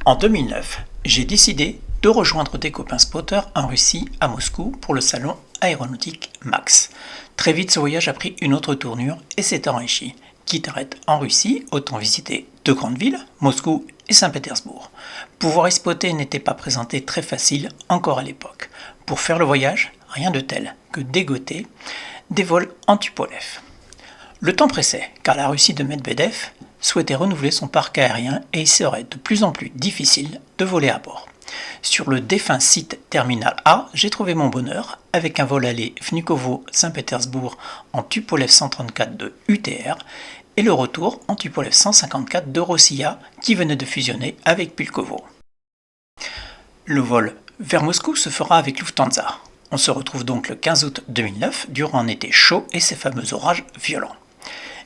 En 2009, j'ai décidé de rejoindre des copains spotters en Russie, à Moscou, pour le salon aéronautique MAX. Très vite, ce voyage a pris une autre tournure et s'est enrichi. Quitte à être en Russie, autant visiter deux grandes villes, Moscou et Saint-Pétersbourg. Pouvoir y spotter n'était pas présenté très facile encore à l'époque. Pour faire le voyage, rien de tel que dégoter des vols en Tupolev. Le temps pressait, car la Russie de Medvedev souhaitait renouveler son parc aérien et il serait de plus en plus difficile de voler à bord. Sur le défunt site Terminal A, j'ai trouvé mon bonheur avec un vol aller Vnukovo-Saint-Pétersbourg en Tupolev 134 de UTR et le retour en Tupolev 154 de Rossiya qui venait de fusionner avec Pulkovo. Le vol vers Moscou se fera avec Lufthansa. On se retrouve donc le 15 août 2009 durant un été chaud et ses fameux orages violents.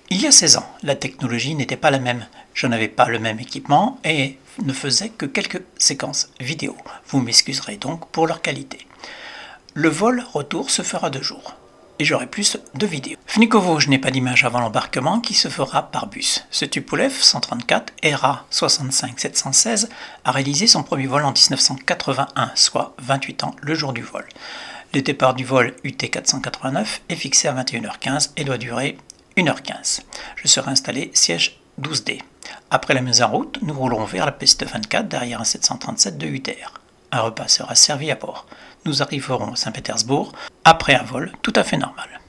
Il y a 16 ans, la technologie n'était pas la même. Je n'avais pas le même équipement et ne faisais que quelques séquences vidéo. Vous m'excuserez donc pour leur qualité. Le vol retour se fera 2 jours et j'aurai plus de vidéos. Vnukovo, je n'ai pas d'image avant l'embarquement qui se fera par bus. Ce Tupolev 134 ERA 65716 a réalisé son premier vol en 1981, soit 28 ans le jour du vol. Le départ du vol UT 489 est fixé à 21h15 et doit durer 1h15. Je serai installé siège 12D. Après la mise en route, nous roulerons vers la piste 24 derrière un 737 de UTR. Un repas sera servi à bord. Nous arriverons à Saint-Pétersbourg après un vol tout à fait normal.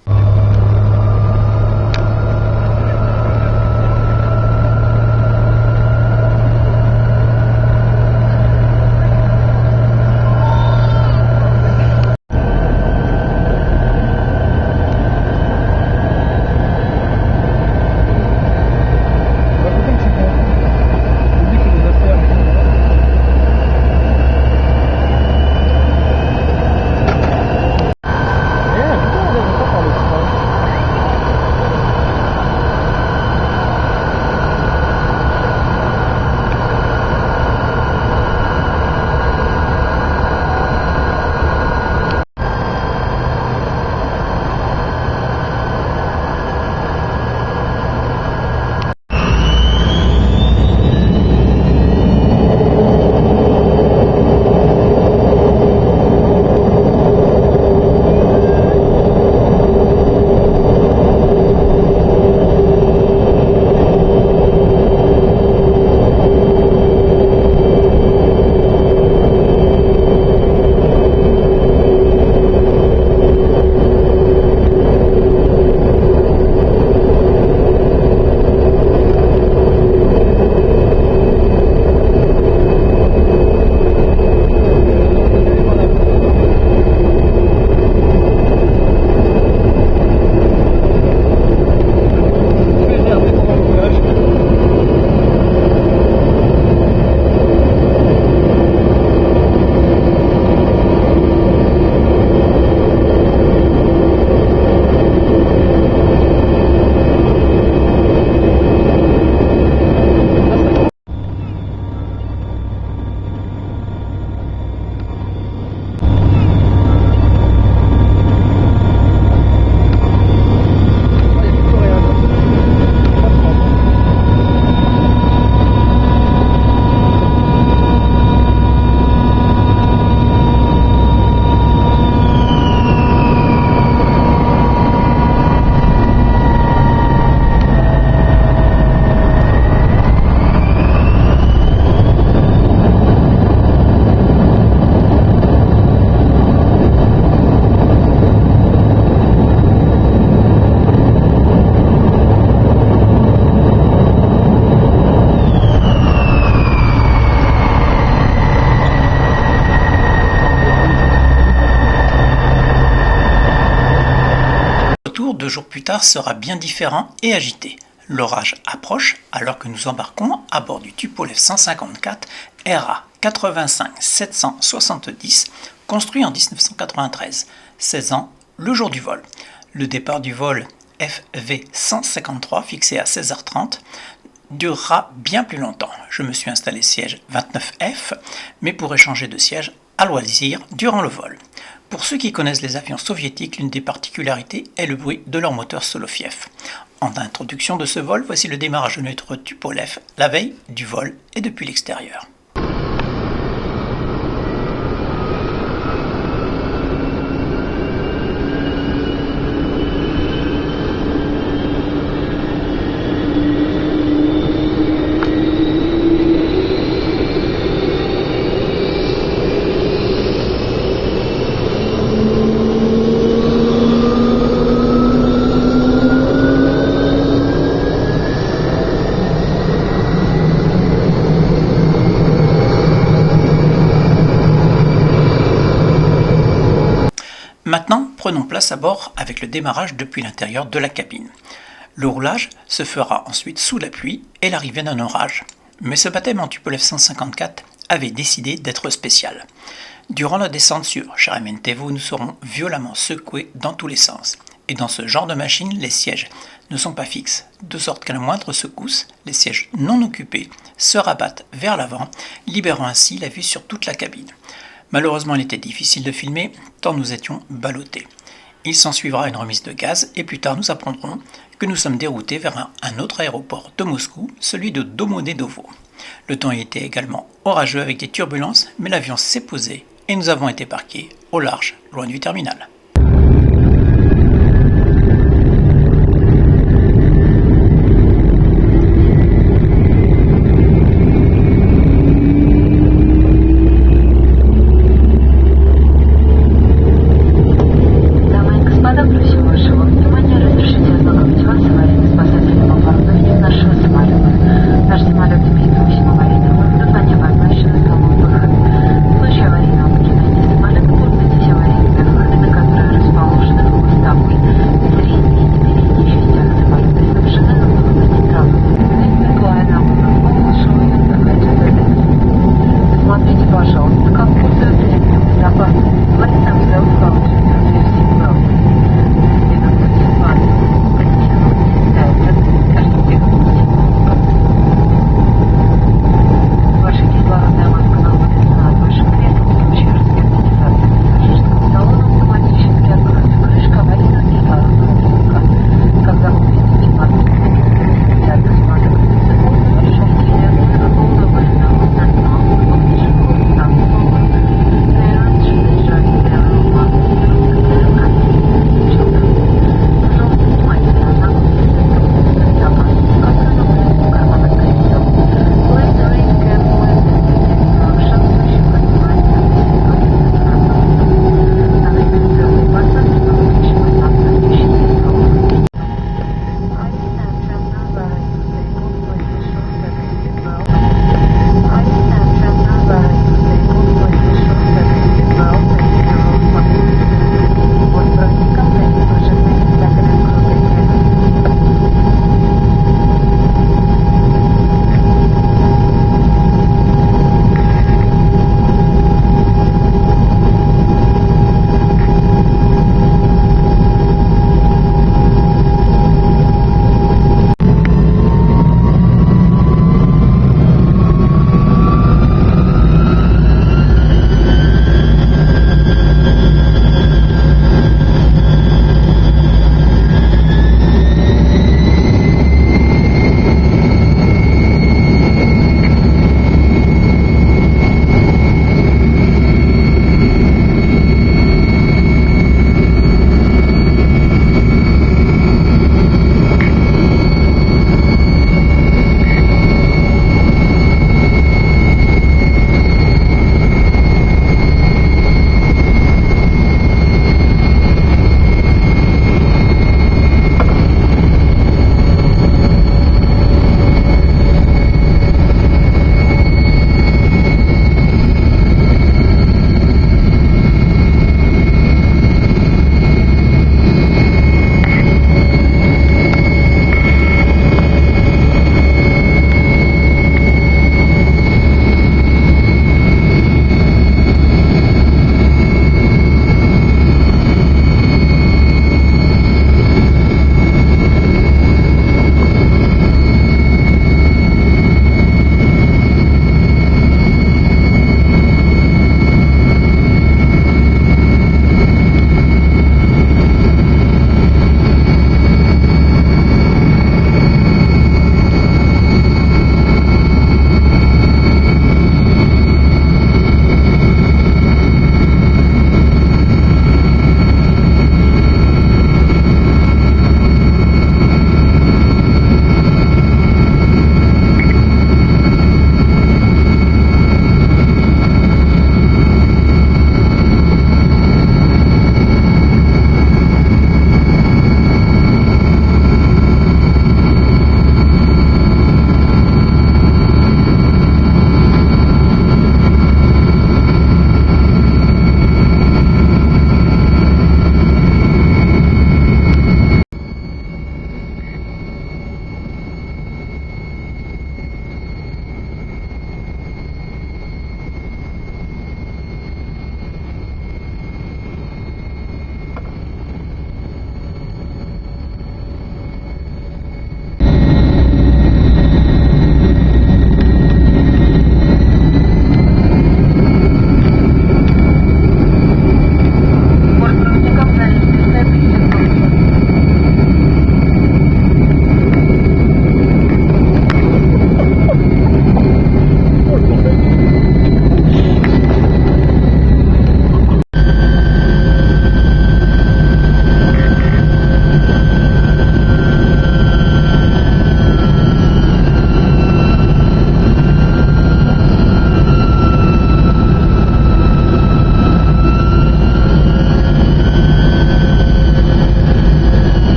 Le retour 2 jours plus tard sera bien différent et agité. L'orage approche alors que nous embarquons à bord du Tupolev 154 ERA 85 770 construit en 1993, 16 ans le jour du vol. Le départ du vol FV 153 fixé à 16h30 durera bien plus longtemps. Je me suis installé siège 29F, mais pourrai changer de siège à loisir durant le vol. Pour ceux qui connaissent les avions soviétiques, l'une des particularités est le bruit de leur moteur Soloviev. En introduction de ce vol, voici le démarrage de notre Tupolev, la veille du vol et depuis l'extérieur. prenons place à bord avec le démarrage depuis l'intérieur de la cabine. Le roulage se fera ensuite sous la pluie et l'arrivée d'un orage. Mais ce baptême en Tupolev 154 avait décidé d'être spécial. Durant la descente sur Sheremetyevo, nous serons violemment secoués dans tous les sens. Et dans ce genre de machine, les sièges ne sont pas fixes, de sorte qu'à la moindre secousse, les sièges non occupés se rabattent vers l'avant, libérant ainsi la vue sur toute la cabine. Malheureusement, il était difficile de filmer, tant nous étions ballottés. Il s'ensuivra une remise de gaz et plus tard nous apprendrons que nous sommes déroutés vers un autre aéroport de Moscou, celui de Domodedovo. Le temps y était également orageux avec des turbulences, mais l'avion s'est posé et nous avons été parqués au large, loin du terminal.